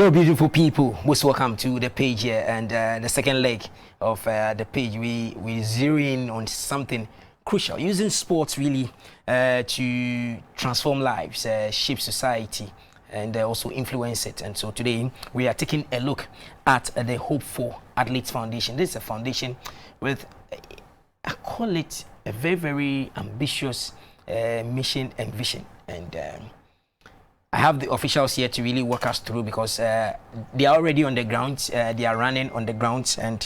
Hello, beautiful people. Most welcome to the page here, and the second leg of the page. We zero in on something crucial, using sports really to transform lives, shape society, and also influence it. And so today we are taking a look at the Hope for Athletes Foundation. This is a foundation with, I call it, a very, very ambitious mission and vision. And I have the officials here to really walk us through, because they are already on the ground. They are running on the ground, and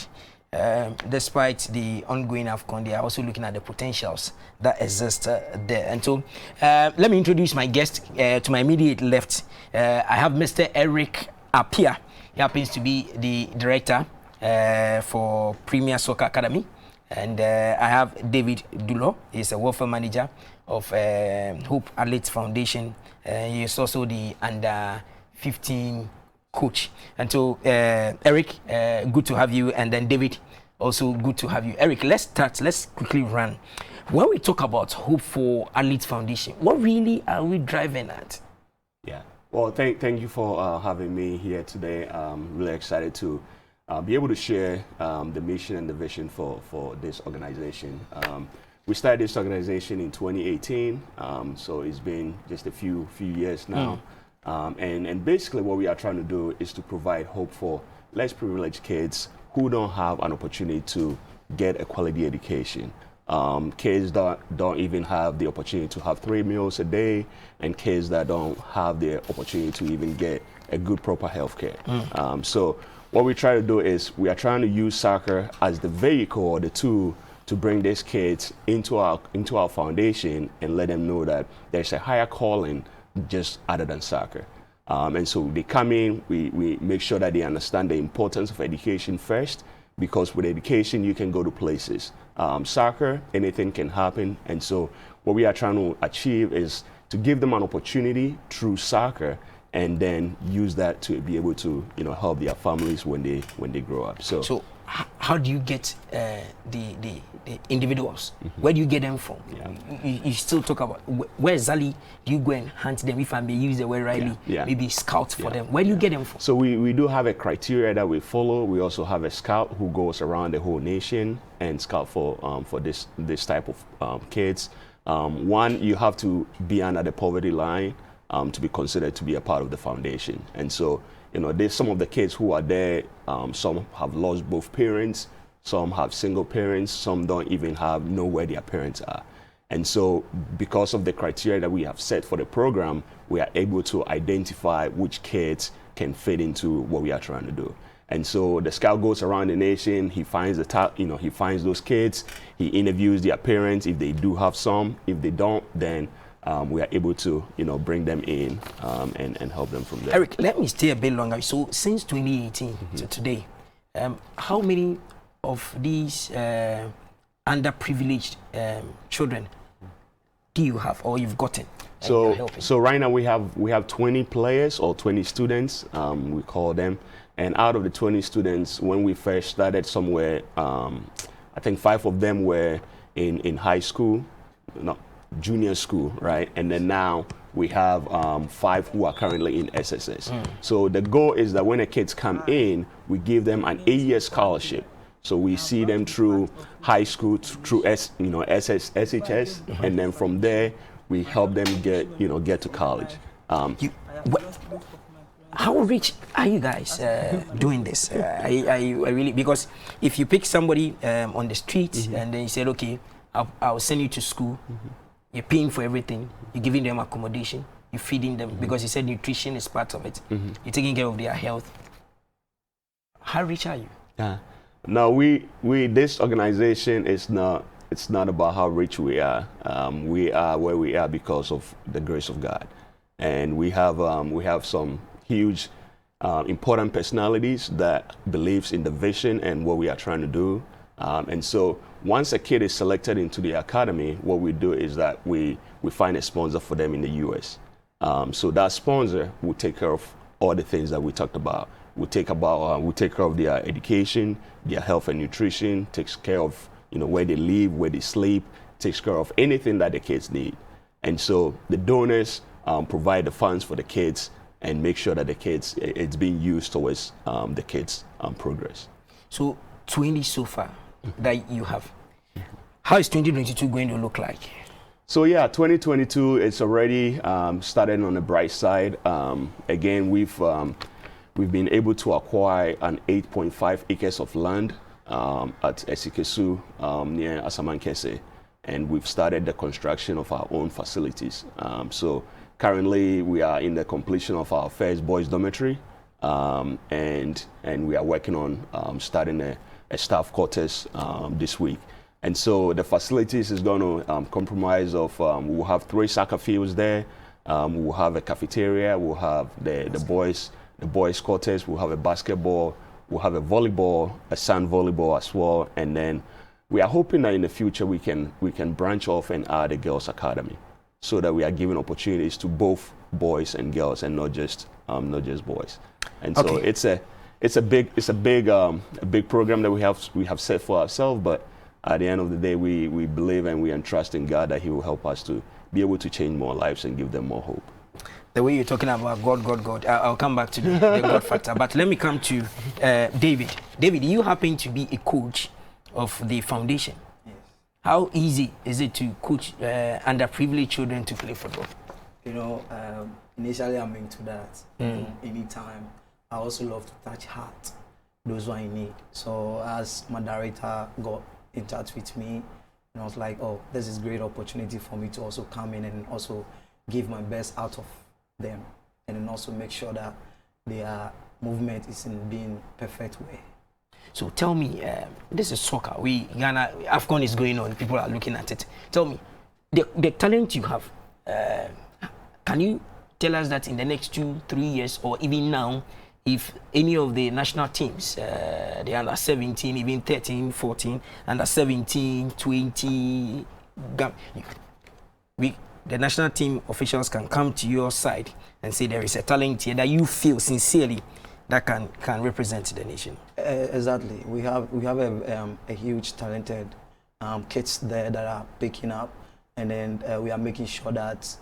despite the ongoing AFCON, they are also looking at the potentials that exist there. And so let me introduce my guest. To my immediate left, I have Mr. Eric Appiah. He happens to be the director for Premier Soccer Academy. And I have David Dulo. He's a welfare manager of Hope Athletes Foundation. He is also the under 15 coach. And so Eric, good to have you, and then David, also good to have you. Eric, let's quickly run. When we talk about Hope for Athletes Foundation, what really are we driving at? Yeah, well, thank you for having me here today. I'm really excited to be able to share the mission and the vision for this organization. We started this organization in 2018, so it's been just a few years now. And basically what we are trying to do is to provide hope for less privileged kids who don't have an opportunity to get a quality education. Kids that don't even have the opportunity to have 3 meals a day, and kids that don't have the opportunity to even get a good, proper health care. So what we try to do is we are trying to use soccer as the vehicle or the tool to bring these kids into our foundation and let them know that there's a higher calling just other than soccer. And so they come in, we make sure that they understand the importance of education first, because with education you can go to places. Soccer, anything can happen, and so what we are trying to achieve is to give them an opportunity through soccer, and then use that to be able to help their families when they grow up. So how do you get the individuals? Where do you get them from? You still talk about where exactly do you go and hunt them, if I may use the word rightly? Maybe scout for them. Where do you get them from? So we do have a criteria that we follow. We also have a scout who goes around the whole nation and scout for this type of kids. One, you have to be under the poverty line to be considered to be a part of the foundation. And so there's some of the kids who are there, some have lost both parents, some have single parents, some don't even know where their parents are. And so because of the criteria that we have set for the program, we are able to identify which kids can fit into what we are trying to do. And so the scout goes around the nation, he finds he finds those kids, he interviews their parents if they do have some. If they don't, then we are able to, bring them in and help them from there. Eric, let me stay a bit longer. So since 2018 to today, how many of these underprivileged children do you have, or you've gotten? So right now we have 20 players, or 20 students, we call them. And out of the 20 students, when we first started somewhere, I think 5 of them were in high school, junior school, right? And then now we have 5 who are currently in SSS. So the goal is that when the kids come in, we give them an 8-year scholarship. So we see them through high school, through SHS, and then from there we help them get to college. How rich are you guys doing this? I really, because if you pick somebody on the street and then you said, okay, I'll send you to school. You're paying for everything. You're giving them accommodation. You're feeding them, because you said nutrition is part of it. You're taking care of their health. How rich are you? No, this organization is not. It's not about how rich we are. We are where we are because of the grace of God, and we have some huge, important personalities that believes in the vision and what we are trying to do. And so once a kid is selected into the academy, what we do is that we find a sponsor for them in the US. So that sponsor will take care of all the things that we talked about. We take care of their education, their health and nutrition, takes care of where they live, where they sleep, takes care of anything that the kids need. And so the donors provide the funds for the kids, and make sure that it's being used towards the kids' progress. So 20 so far that you have. How is 2022 going to look like? So yeah, 2022, it's already started on the bright side. Again, we've been able to acquire an 8.5 acres of land at Esikesu near Asamankese, and we've started the construction of our own facilities. So currently, we are in the completion of our first boys' dormitory, and we are working on starting a staff quarters this week. And so the facilities is going to comprise of, we'll have 3 soccer fields there, we'll have a cafeteria, we'll have the boys quarters, we'll have a basketball, we'll have a volleyball, a sand volleyball as well, and then we are hoping that in the future we can branch off and add a girls academy, so that we are giving opportunities to both boys and girls, and not just boys. And so it's a big program that we have set for ourselves, but at the end of the day, we believe and we entrust in God that He will help us to be able to change more lives and give them more hope. The way you're talking about God, I'll come back to the God factor. But let me come to David. David, you happen to be a coach of the foundation. Yes. How easy is it to coach underprivileged children to play football? You know, initially I'm into that. Anytime, I also love to touch heart, those who I need. So as my director got in touch with me, and I was like, oh, this is a great opportunity for me to also come in and also give my best out of them, and then also make sure that their movement is in being perfect way. So tell me, this is soccer. Ghana, AFCON is going on. People are looking at it. Tell me, the talent you have, can you tell us that in the next 2-3 years, or even now, if any of the national teams, the under 17, even 13, 14, under 17, 20, the national team officials can come to your side and say there is a talent here that you feel sincerely that can represent the nation? Exactly. We have a huge talented kids there that are picking up, and then we are making sure that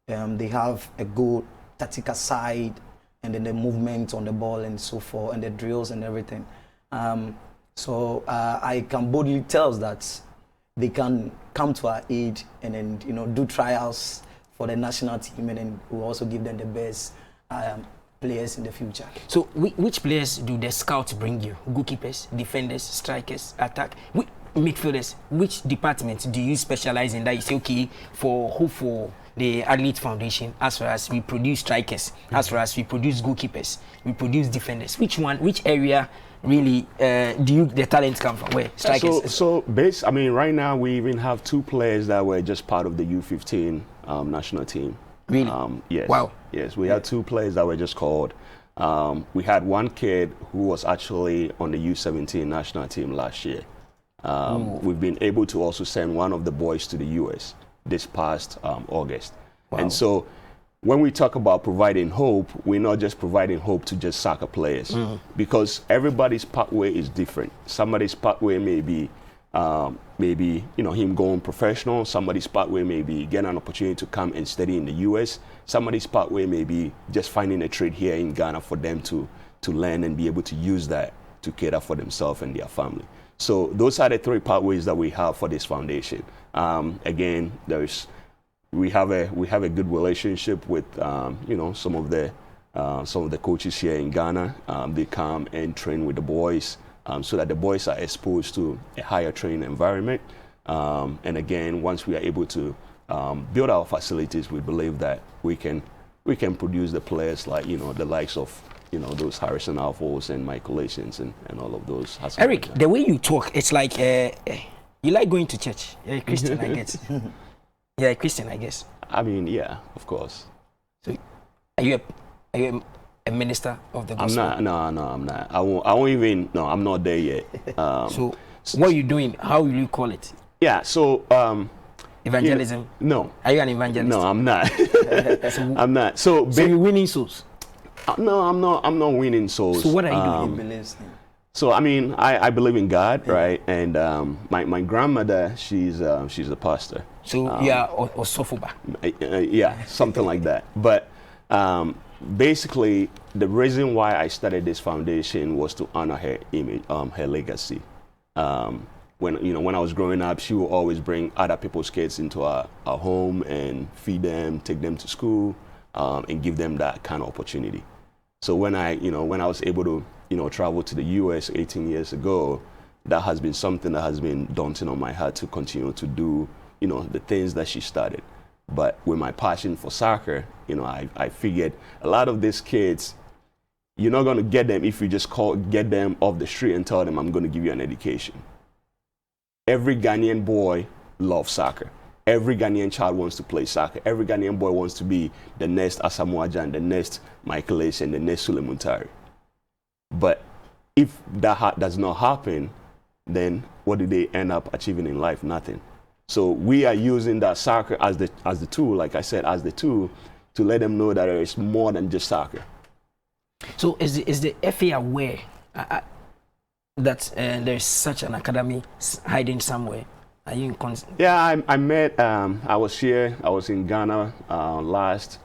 they have a good tactical side, and then the movement on the ball and so forth, and the drills and everything. So I can boldly tell that they can come to our aid and then do trials for the national team, and then we'll also give them the best players in the future. So which players do the scouts bring you? Goalkeepers, defenders, strikers, attack, midfielders? Which department do you specialize in that you say, okay, for the Athlete Foundation, as far as we produce strikers, as far as we produce goalkeepers, we produce defenders? Which area really do the talent come from? Where? Strikers? Right now we even have 2 players that were just part of the U15 national team. Really? Yes. Wow. Yes, we had 2 players that were just called. We had one kid who was actually on the U17 national team last year. We've been able to also send one of the boys to the US this past August. Wow. And so when we talk about providing hope, we're not just providing hope to just soccer players, because everybody's pathway is different. Somebody's pathway may be him going professional. Somebody's pathway may be getting an opportunity to come and study in the US. Somebody's pathway may be just finding a trade here in Ghana for them to learn and be able to use that to cater for themselves and their family. So those are the 3 pathways that we have for this foundation. Again, we have a good relationship with some of the coaches here in Ghana. They come and train with the boys, so that the boys are exposed to a higher training environment. And again, once we are able to build our facilities, we believe that we can produce the players like the likes of those Harrison Alfos and Michael Asians and all of those. Eric, the way you talk, it's like you like going to church. You're a Christian, I guess. You're a Christian, I guess. I mean, yeah, of course. So, are you a minister of the gospel? No, I'm not. I won't even. No, I'm not there yet. So, what are you doing? How will you call it? Yeah. So, evangelism. No. Are you an evangelist? No, I'm not. I'm not. So you're winning souls? No, I'm not. I'm not winning souls. So what are you doing? So I believe in God, right? And my grandmother, she's a pastor. So you are Osofoba? Yeah, something like that. But basically, the reason why I started this foundation was to honor her image, her legacy. When I was growing up, she would always bring other people's kids into our home and feed them, take them to school, and give them that kind of opportunity. So when I was able to, travel to the U.S. 18 years ago, that has been something that has been daunting on my heart to continue to do, the things that she started. But with my passion for soccer, I figured a lot of these kids, you're not going to get them if you just get them off the street and tell them, I'm going to give you an education. Every Ghanaian boy loves soccer. Every Ghanaian child wants to play soccer. Every Ghanaian boy wants to be the next Asamoah Gyan, the next Michael Essien, and the next Sule Muntari. But if that does not happen, then what do they end up achieving in life? Nothing. So we are using that soccer as the tool, like I said, as the tool to let them know that there is more than just soccer. So is the FA aware that there's such an academy hiding somewhere? Are you in Yeah, I met. I was in Ghana last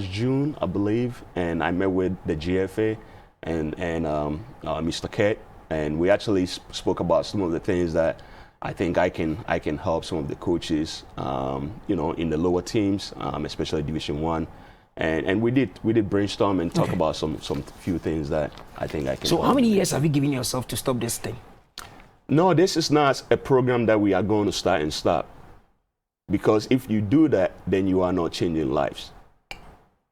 June, I believe, and I met with the GFA and Mr. Kett, and we actually spoke about some of the things that I think I can help some of the coaches, in the lower teams, especially Division 1. And we did brainstorm and talk about some few things that I think I can. So how many years have you given yourself to stop this thing? No, this is not a program that we are going to start and stop. Because if you do that, then you are not changing lives.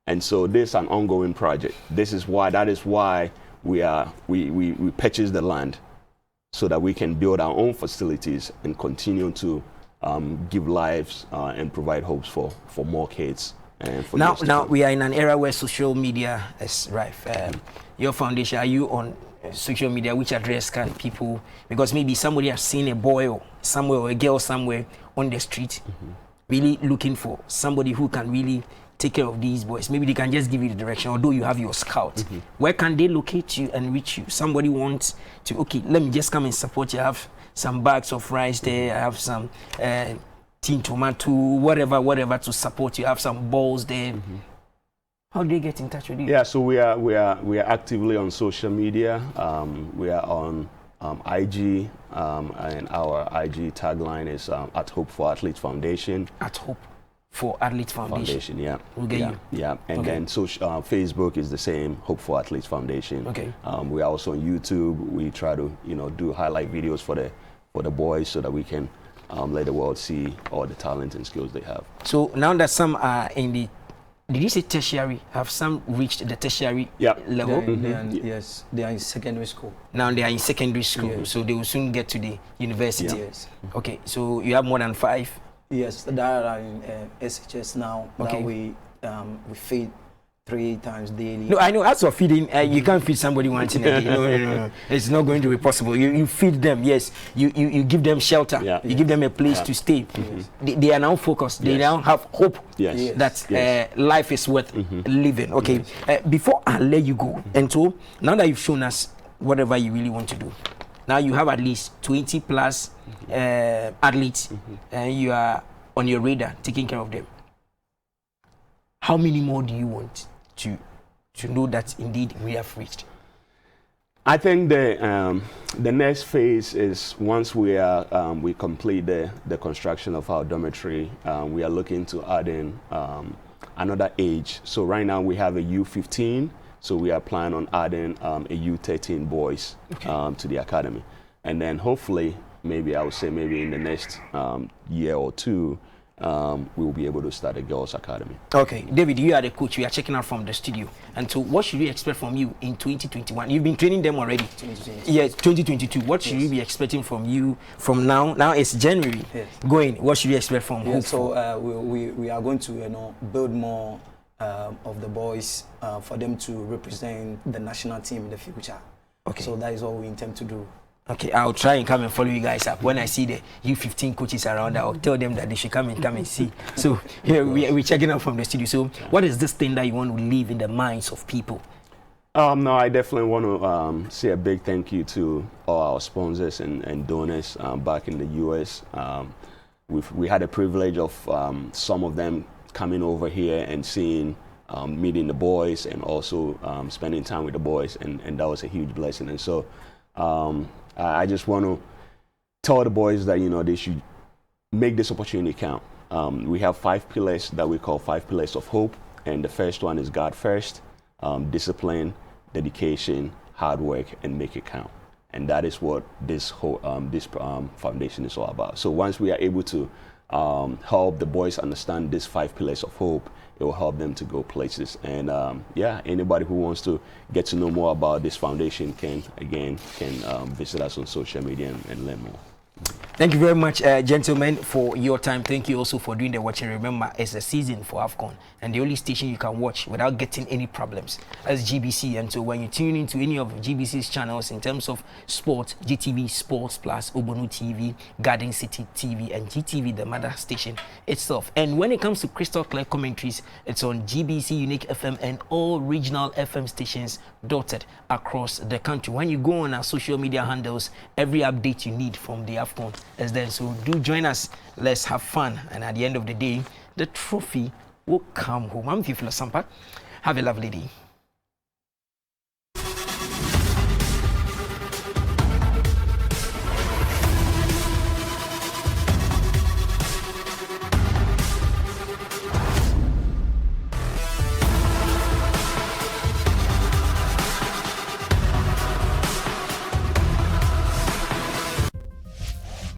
And so this is an ongoing project. That is why we purchased the land so that we can build our own facilities and continue to give lives and provide hopes for more kids. Now we are in an era where social media is rife. Your foundation, are you on social media? Which address can people, because maybe somebody has seen a boy or somewhere or a girl somewhere on the street, really looking for somebody who can really take care of these boys. Maybe they can just give you the direction, although you have your scout. Where can they locate you and reach you? Somebody wants to, okay, let me just come and support you. I have some bags of rice there. I have some tin tomato, whatever to support you. I have some balls there. How do they get in touch with you? Yeah, so we are actively on social media. We are on IG, and our IG tagline is at Hope for Athletes Foundation. At Hope for Athletes Foundation. Yeah. We'll get you. Yeah, and then Facebook is the same, Hope for Athletes Foundation. Okay. We are also on YouTube. We try to do highlight videos for the boys so that we can let the world see all the talent and skills they have. So now that some are in the, did you say tertiary? Have some reached the tertiary level? Yes, they are in secondary school. Now they are in secondary school, so they will soon get to the university. Yes. Okay, so you have more than 5? Yes, that are in SHS now. Okay. That we feed 3 times daily. No, I know. As for feeding, you can't feed somebody once in a day. No. It's not going to be possible. You feed them, yes. You give them shelter. Yeah. You give them a place to stay. They are now focused. They now have hope that life is worth living. Okay. Before I let you go, and so now that you've shown us whatever you really want to do, now you have at least 20 plus athletes, and you are on your radar taking care of them. How many more do you want to know that indeed we have reached? I think the next phase is once we complete the construction of our dormitory, we are looking to add in another age. So right now we have a U15, so we are planning on adding a U13 boys to the academy, and then hopefully maybe I would say maybe in the next year or two. We will be able to start a girls' academy. Okay, David, you are the coach. We are checking out from the studio. And so, what should we expect from you in 2021? You've been training them already. 2022. Yes, 2022. What should we be expecting from you from now? Now it's January. Going. What should we expect from? So we are going to build more of the boys for them to represent the national team in the future. Okay. So that is what we intend to do. Okay, I'll try and come and follow you guys up. When I see the U15 coaches around, I'll tell them that they should come and see. So here we're checking out from the studio. So what is this thing that you want to leave in the minds of people? No, I definitely want to say a big thank you to all our sponsors and donors back in the US. We had a privilege of some of them coming over here and seeing meeting the boys and also spending time with the boys, and that was a huge blessing. And so I just want to tell the boys that, you know, they should make this opportunity count. We have 5 pillars that we call 5 pillars of hope, and the first one is God first, discipline, dedication, hard work, and make it count. And that is what this whole foundation is all about. So once we are able to help the boys understand these 5 pillars of hope, it will help them to go places. And yeah, anybody who wants to get to know more about this foundation can visit us on social media and learn more. Thank you very much, gentlemen, for your time. Thank you also for doing the watching. Remember, it's a season for AFCON, and the only station you can watch without getting any problems is GBC. And so when you tune into any of GBC's channels in terms of sports, GTV Sports Plus, Obonu TV, Garden City TV, and GTV, the mother station itself. And when it comes to crystal clear commentaries, it's on GBC Unique FM and all regional FM stations dotted across the country. When you go on our social media handles, every update you need from the AFCON is there. So do join us. Let's have fun. And at the end of the day, the trophy will come home. I'm Fifla Sampa. Have a lovely day.